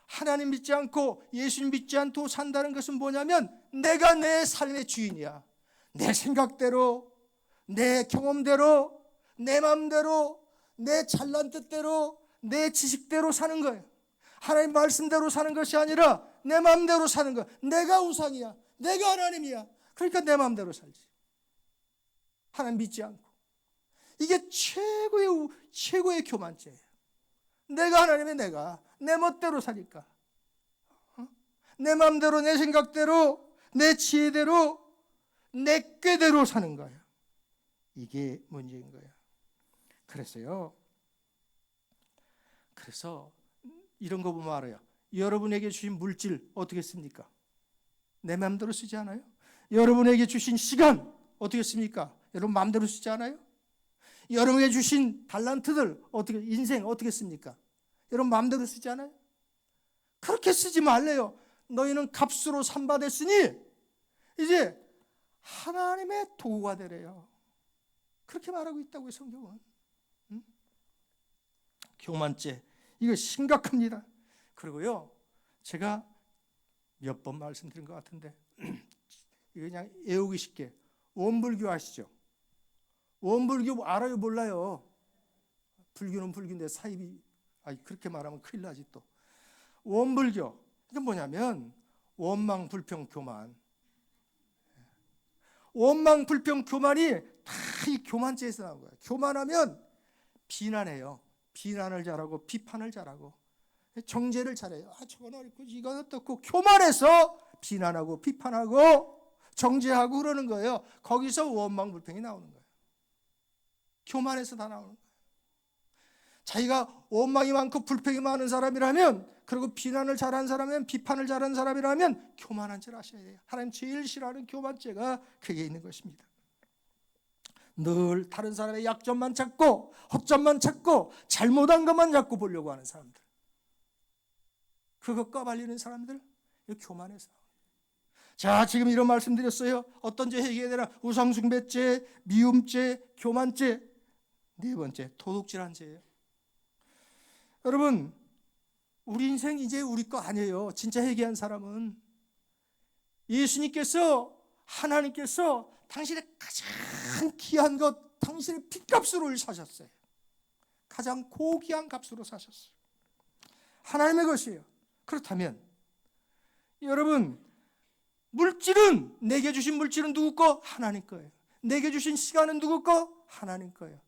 하나님 믿지 않고 예수님 믿지 않고 산다는 것은 뭐냐면 내가 내 삶의 주인이야. 내 생각대로, 내 경험대로, 내 마음대로, 내 잘난 뜻대로, 내 지식대로 사는 거예요. 하나님 말씀대로 사는 것이 아니라 내 마음대로 사는 거야. 내가 우상이야. 내가 하나님이야. 그러니까 내 마음대로 살지. 하나님 믿지 않고. 이게 최고의 교만죄예요. 내가 하나님의 내가 내 멋대로 사니까. 내 마음대로, 내 생각대로, 내 지혜대로, 내 꾀대로 사는 거예요. 이게 문제인 거예요. 그래서 이런 거 보면 알아요. 여러분에게 주신 물질 어떻게 씁니까? 내 마음대로 쓰지 않아요? 여러분에게 주신 시간 어떻게 씁니까? 여러분 마음대로 쓰지 않아요? 여러분에게 주신 달란트들 인생 어떻게 씁니까? 여러분 마음대로 쓰지 않아요? 그렇게 쓰지 말래요. 너희는 값으로 산받았으니 이제 하나님의 도구가 되래요. 그렇게 말하고 있다고요, 성경은. 교만죄, 이거 심각합니다. 그리고요, 제가 몇 번 말씀드린 것 같은데 이거 그냥 외우기 쉽게, 원불교 아시죠? 원불교 알아요, 몰라요? 불교는 불교인데 사입이 그렇게 말하면 큰일 나지 또. 원불교, 이게 뭐냐면 원망, 불평, 교만. 원망, 불평, 교만이 다 이 교만죄에서 나온 거예요. 교만하면 비난해요. 비난을 잘하고 비판을 잘하고 정죄를 잘해요. 저건 어렵고 이건 어떻고, 교만해서 비난하고 비판하고 정죄하고 그러는 거예요. 거기서 원망, 불평이 나오는 거예요. 교만해서 다 나오는 거예요. 자기가 원망이 많고 불평이 많은 사람이라면, 그리고 비난을 잘하는 사람이면, 비판을 잘하는 사람이라면 교만한 죄를 하셔야 돼요. 하나님 제일 싫어하는 교만죄가 그게 있는 것입니다. 늘 다른 사람의 약점만 찾고 허점만 찾고 잘못한 것만 자꾸 보려고 하는 사람들, 그거 까발리는 사람들, 이거 교만해서. 자, 지금 이런 말씀 드렸어요. 어떤 죄 해결해야 되나? 우상숭배죄, 미움죄, 교만죄. 네 번째, 도둑질한 죄예요. 여러분, 우리 인생 이제 우리 거 아니에요. 진짜 회개한 사람은 예수님께서, 하나님께서 당신의 가장 귀한 것, 당신의 핏값으로 사셨어요. 가장 고귀한 값으로 사셨어요. 하나님의 것이에요. 그렇다면 여러분, 물질은, 내게 주신 물질은 누구 거? 하나님 거예요. 내게 주신 시간은 누구 거? 하나님 거예요.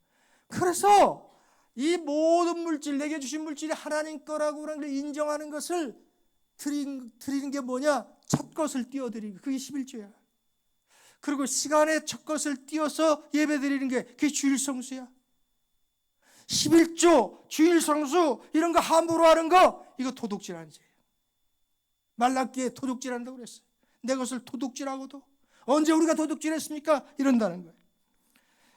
그래서 이 모든 물질, 내게 주신 물질이 하나님 거라고 하는 걸 인정하는 것을 드리는 게 뭐냐? 첫 것을 띄워드리는 게, 그게 11조야. 그리고 시간에 첫 것을 띄워서 예배 드리는 게, 그게 주일성수야. 11조, 주일성수, 이런 거 함부로 하는 거, 이거 도둑질하는 죄예요. 말라기에 도둑질한다고 그랬어요. 내 것을 도둑질하고도, 언제 우리가 도둑질했습니까? 이런다는 거예요.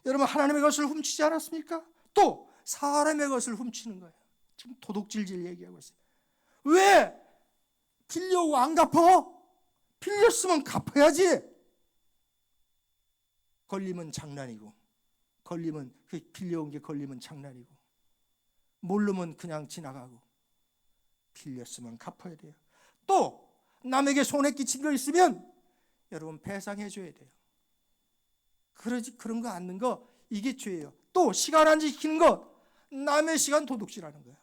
여러분, 하나님의 것을 훔치지 않았습니까? 또 사람의 것을 훔치는 거예요. 지금 도둑질질 얘기하고 있어요. 왜? 빌려오고 안 갚아? 빌렸으면 갚아야지. 걸리면 장난이고, 빌려온 게 걸리면 장난이고, 모르면 그냥 지나가고, 빌렸으면 갚아야 돼요. 또 남에게 손해 끼친 거 있으면 여러분 배상해 줘야 돼요. 그런 거 않는 거, 이게 죄예요. 또 시간 안 지키는 거, 남의 시간 도둑질하는 거예요.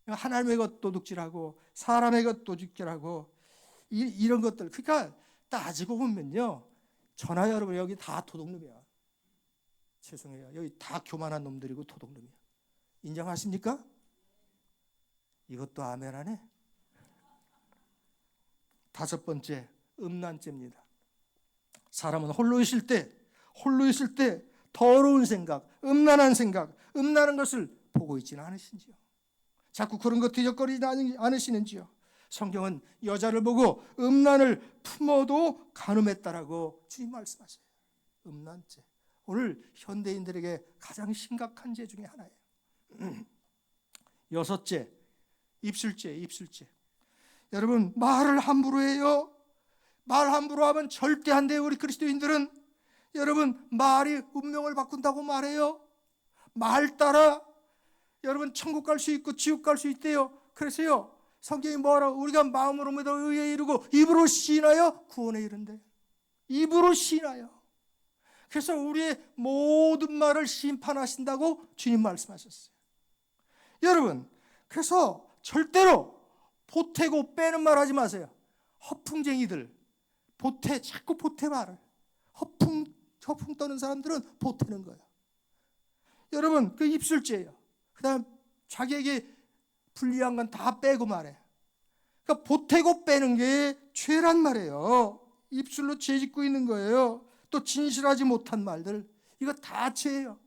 하나님의 것 도둑질하고 사람의 것 도둑질하고 이런 것들. 그러니까 따지고 보면요, 전하 여러분, 여기 다 도둑놈이야. 죄송해요. 여기 다 교만한 놈들이고 도둑놈이야. 인정하십니까? 이것도 아멘 하네. 다섯 번째, 음란죄입니다. 사람은 홀로 있을 때 더러운 생각, 음란한 생각, 음란한 것을 보고 있지는 않으신지요? 자꾸 그런 것 뒤적거리지 않으시는지요? 성경은 여자를 보고 음란을 품어도 간음했다라고 주님 말씀하셔요. 음란죄, 오늘 현대인들에게 가장 심각한 죄 중에 하나예요. 여섯째, 입술죄. 여러분, 말을 함부로 해요. 말 함부로 하면 절대 안 돼요. 우리 그리스도인들은. 여러분, 말이 운명을 바꾼다고 말해요. 말 따라 여러분 천국 갈 수 있고 지옥 갈 수 있대요. 그래서요, 성경이 뭐라고? 우리가 마음으로 믿어 의에 이르고 입으로 시인하여 구원에 이른대. 입으로 시인하여. 그래서 우리의 모든 말을 심판하신다고 주님 말씀하셨어요. 여러분, 그래서 절대로 보태고 빼는 말 하지 마세요. 허풍쟁이들, 자꾸 보태 말을. 허풍 떠는 사람들은 보태는 거예요. 여러분, 그 입술죄예요. 그 다음 자기에게 불리한 건 다 빼고 말해. 그러니까 보태고 빼는 게 죄란 말이에요. 입술로 죄 짓고 있는 거예요. 또 진실하지 못한 말들, 이거 다 죄예요.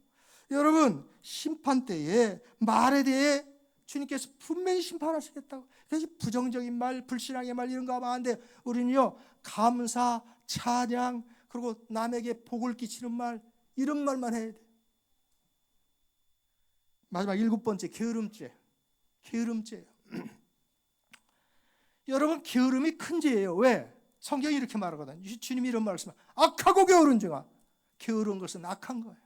여러분, 심판 때에 말에 대해 주님께서 분명히 심판하시겠다고. 그래서 부정적인 말, 불신앙의 말 이런 거 하면 안 돼요. 우리는요, 감사, 찬양, 그리고 남에게 복을 끼치는 말, 이런 말만 해야 돼요. 마지막 7번째, 게으름죄. 게으름죄예요. 여러분, 게으름이 큰 죄예요. 왜? 성경이 이렇게 말하거든요. 주님이 이런 말씀을, 악하고 게으른 죄가, 게으른 것은 악한 거예요.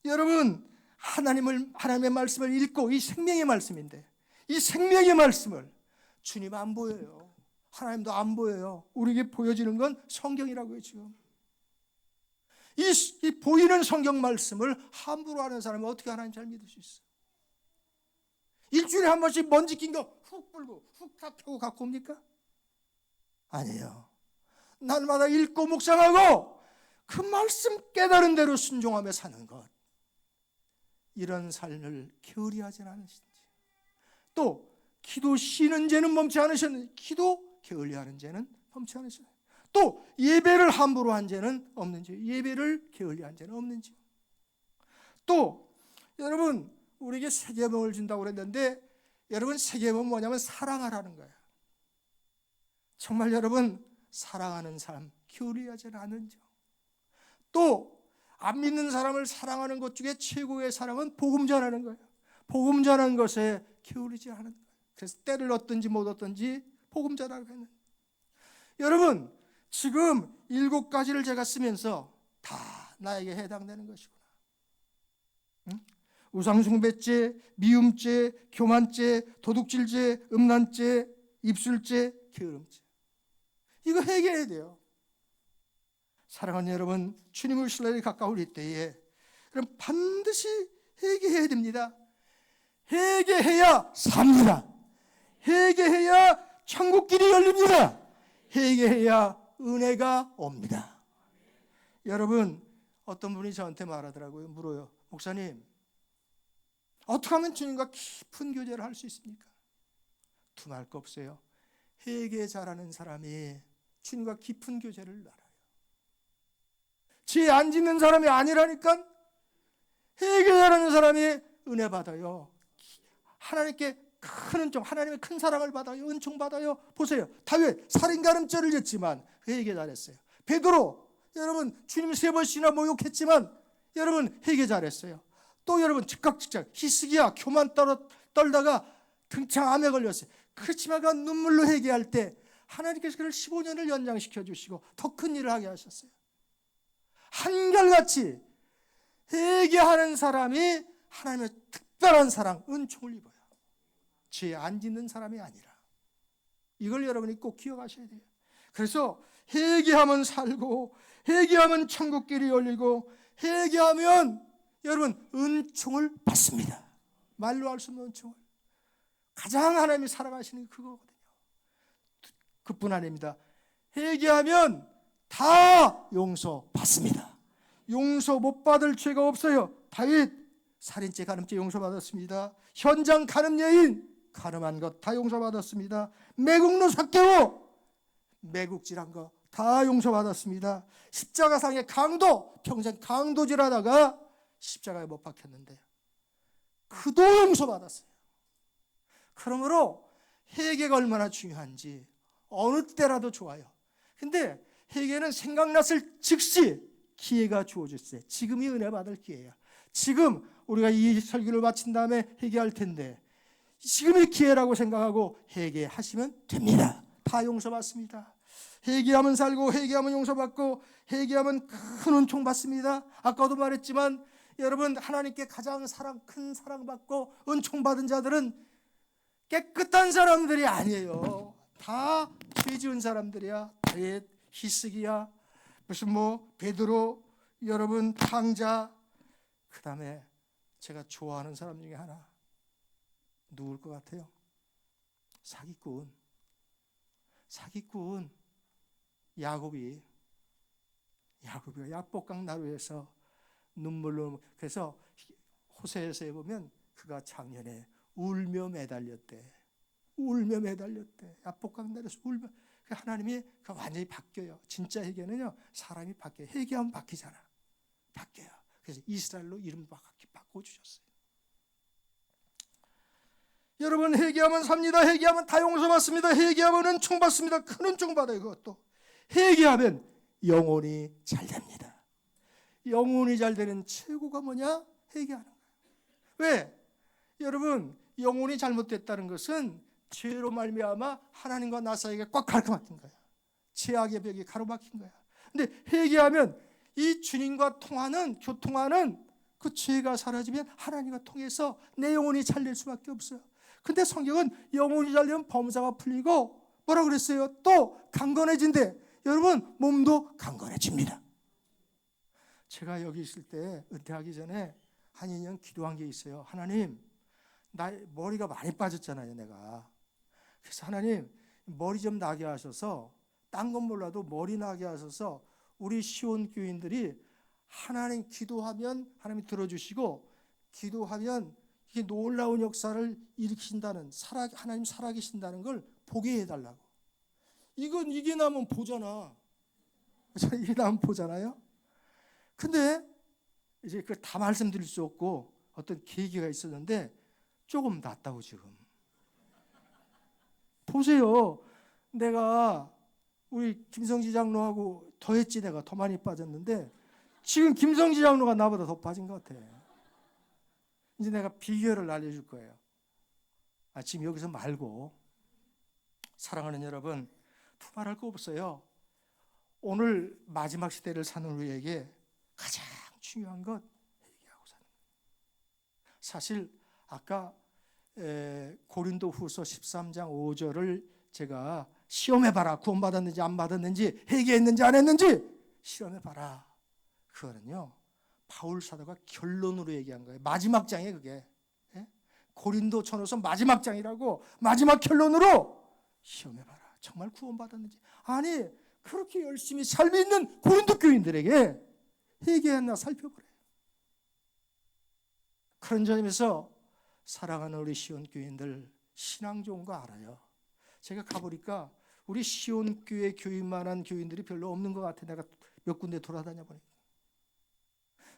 여러분, 하나님의 말씀을 읽고, 이 생명의 말씀인데, 이 생명의 말씀을 주님 안 보여요. 하나님도 안 보여요. 우리에게 보여지는 건 성경이라고요. 지금 이 보이는 성경 말씀을 함부로 하는 사람은 어떻게 하나님 잘 믿을 수 있어요? 일주일에 한 번씩 먼지 낀 거 훅 불고 훅 다 펴고 갖고 옵니까? 아니에요. 날마다 읽고 묵상하고 그 말씀 깨달은 대로 순종하며 사는 것, 이런 삶을 게으리 하지 않으신지. 또 기도 쉬는 죄는 멈지 않으셨는지, 기도 게을리하는 죄는 멈지 않으셨는지. 또 예배를 함부로 한 죄는 없는지, 예배를 게을리한 죄는 없는지. 또 여러분, 우리에게 새 계명을 준다고 그랬는데, 여러분, 새 계명은 뭐냐면 사랑하라는 거예요. 정말 여러분, 사랑하는 사람 게을리하지 않은지. 또 안 믿는 사람을 사랑하는 것 중에 최고의 사랑은 복음 전하는 거예요. 복음 전하는 것에 게으르지 않은 거예요. 그래서 때를 얻든지 못 얻든지 복음 전하라고 했는데, 여러분, 지금 7가지를 제가 쓰면서 다 나에게 해당되는 것이구나. 응? 우상숭배죄, 미움죄, 교만죄, 도둑질죄, 음란죄, 입술죄, 게으름죄. 이거 해결해야 돼요. 사랑하는 여러분, 주님을 신뢰에 가까울 때에 여러분 반드시 회개해야 됩니다. 회개해야 삽니다. 회개해야 천국길이 열립니다. 회개해야 은혜가 옵니다. 여러분, 어떤 분이 저한테 말하더라고요. 물어요. 목사님, 어떻게 하면 주님과 깊은 교제를 할 수 있습니까? 두말 거 없어요. 회개 잘하는 사람이 주님과 깊은 교제를 알아요. 죄 안 짓는 사람이 아니라니까. 회개 잘하는 사람이 은혜 받아요. 하나님께 큰 은총, 하나님의 큰 사랑을 받아요. 은총 받아요. 보세요. 다윗 살인가름죄를 졌지만 회개 잘했어요. 베드로, 여러분, 주님 3번씩이나 모욕했지만 여러분 회개 잘했어요. 또 여러분, 즉각 히스기야 교만 떨다가 등창 암에 걸렸어요. 그렇지만 그 눈물로 회개할 때 하나님께서 그를 15년을 연장시켜 주시고 더 큰 일을 하게 하셨어요. 한결같이 회개하는 사람이 하나님의 특별한 사랑, 은총을 입어요. 죄 안 짓는 사람이 아니라. 이걸 여러분이 꼭 기억하셔야 돼요. 그래서 회개하면 살고, 회개하면 천국길이 열리고, 회개하면 여러분 은총을 받습니다. 말로 할 수 없는 은총을. 가장 하나님이 사랑하시는 게 그거거든요. 그뿐 아닙니다. 회개하면 다 용서받습니다. 용서 못 받을 죄가 없어요. 다윗 살인죄, 간음죄 용서받았습니다. 현장 간음 여인 간음한 것 다 용서받았습니다. 매국노 삭개오 매국질한 거 다 용서받았습니다. 십자가상의 강도, 평생 강도질하다가 십자가에 못 박혔는데 그도 용서받았어요. 그러므로 회개가 얼마나 중요한지 어느 때라도 좋아요. 근데 회개는 생각났을 즉시 기회가 주어졌어요. 지금이 은혜 받을 기회야. 지금 우리가 이 설교를 마친 다음에 회개할 텐데 지금이 기회라고 생각하고 회개하시면 됩니다. 다 용서받습니다. 회개하면 살고 회개하면 용서받고 회개하면 큰 은총 받습니다. 아까도 말했지만 여러분, 하나님께 가장 큰 사랑받고 은총받은 자들은 깨끗한 사람들이 아니에요. 다 죄 지은 사람들이야. 다윗, 히스기야, 무슨 베드로, 여러분 탕자, 그 다음에 제가 좋아하는 사람 중에 하나 누굴 것 같아요? 사기꾼 야곱이 야복강 나루에서 눈물로, 그래서 호세에서에 보면 그가 작년에 울며 매달렸대. 야복강 나루에서 울며. 하나님이 완전히 바뀌어요. 진짜 회개는요, 사람이 바뀌어요. 회개하면 바뀌잖아. 바뀌어요. 그래서 이스라엘로 이름 바꿔주셨어요. 여러분, 회개하면 삽니다. 회개하면 다 용서받습니다. 회개하면 은총 받습니다. 큰 은총 받아요. 그것도 회개하면 영혼이 잘 됩니다. 영혼이 잘 되는 최고가 뭐냐? 회개하는 거예요. 왜? 여러분, 영혼이 잘못됐다는 것은 죄로 말미암아 하나님과 나 사이가 꽉 가로막힌 거야. 죄악의 벽이 가로막힌 거야. 근데 회개하면 이 주님과 교통하는 그 죄가 사라지면 하나님과 통해서 내 영혼이 잘 될 수밖에 없어요. 근데 성경은 영혼이 잘 되면 범사가 풀리고 뭐라 그랬어요? 또 강건해진대. 여러분, 몸도 강건해집니다. 제가 여기 있을 때 은퇴하기 전에 한 2년 기도한 게 있어요. 하나님, 나 머리가 많이 빠졌잖아요, 내가. 그래서 하나님, 머리 좀 나게 하셔서, 딴 건 몰라도 머리 나게 하셔서 우리 시온 교인들이 하나님 기도하면 하나님이 들어주시고, 기도하면 이게 놀라운 역사를 일으킨다는, 하나님 살아계신다는 걸 보게 해달라고. 이게 나면 보잖아. 이게 나면 보잖아요. 근데 이제 그걸 다 말씀드릴 수 없고 어떤 계기가 있었는데 조금 낫다고. 지금 보세요. 내가 우리 김성지 장로하고 더 했지. 내가 더 많이 빠졌는데 지금 김성지 장로가 나보다 더 빠진 것 같아. 이제 내가 비결을 알려줄 거예요. 지금 여기서 말고. 사랑하는 여러분, 두말할 거 없어요. 오늘 마지막 시대를 사는 우리에게 가장 중요한 것, 회개하고 사는 거예요. 사실 아까 고린도후서 13장 5절을 제가 시험해봐라. 구원받았는지 안 받았는지, 회개했는지 안 했는지 시험해봐라. 그거는요, 바울 사도가 결론으로 얘기한 거예요. 마지막 장에 그게. 고린도 전후서 마지막 장이라고. 마지막 결론으로 시험해봐라. 정말 구원받았는지. 아니, 그렇게 열심히 삶이 있는 고린도 교인들에게 회개했나 살펴보래요. 그런 점에서 사랑하는 우리 시온 교인들, 신앙 좋은 거 알아요. 제가 가보니까 우리 시온 교회 교인만한 교인들이 별로 없는 것 같아. 내가 몇 군데 돌아다녀 보니까.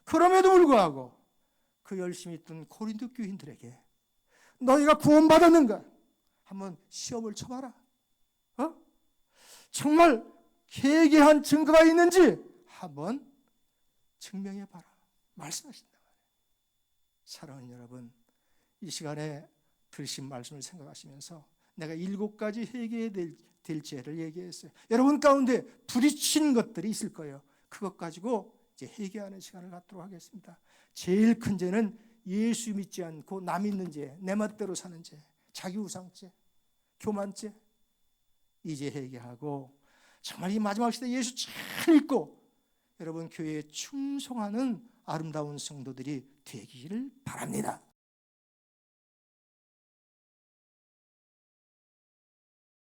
그럼에도 불구하고 그 열심히 있던 고린도 교인들에게 너희가 구원받았는가? 한번 시험을 쳐봐라. 정말 회개한 증거가 있는지 한번 증명해봐라. 말씀하신다 말이에요. 사랑하는 여러분, 이 시간에 들으신 말씀을 생각하시면서 내가 7가지 회개해야 될 죄를 얘기했어요. 여러분 가운데 부딪힌 것들이 있을 거예요. 그것 가지고 이제 회개하는 시간을 갖도록 하겠습니다. 제일 큰 죄는 예수 믿지 않고 남 믿는 죄, 내 멋대로 사는 죄, 자기 우상죄, 교만죄. 이제 회개하고 정말 이 마지막 시대 예수 잘 믿고 여러분 교회에 충성하는 아름다운 성도들이 되기를 바랍니다.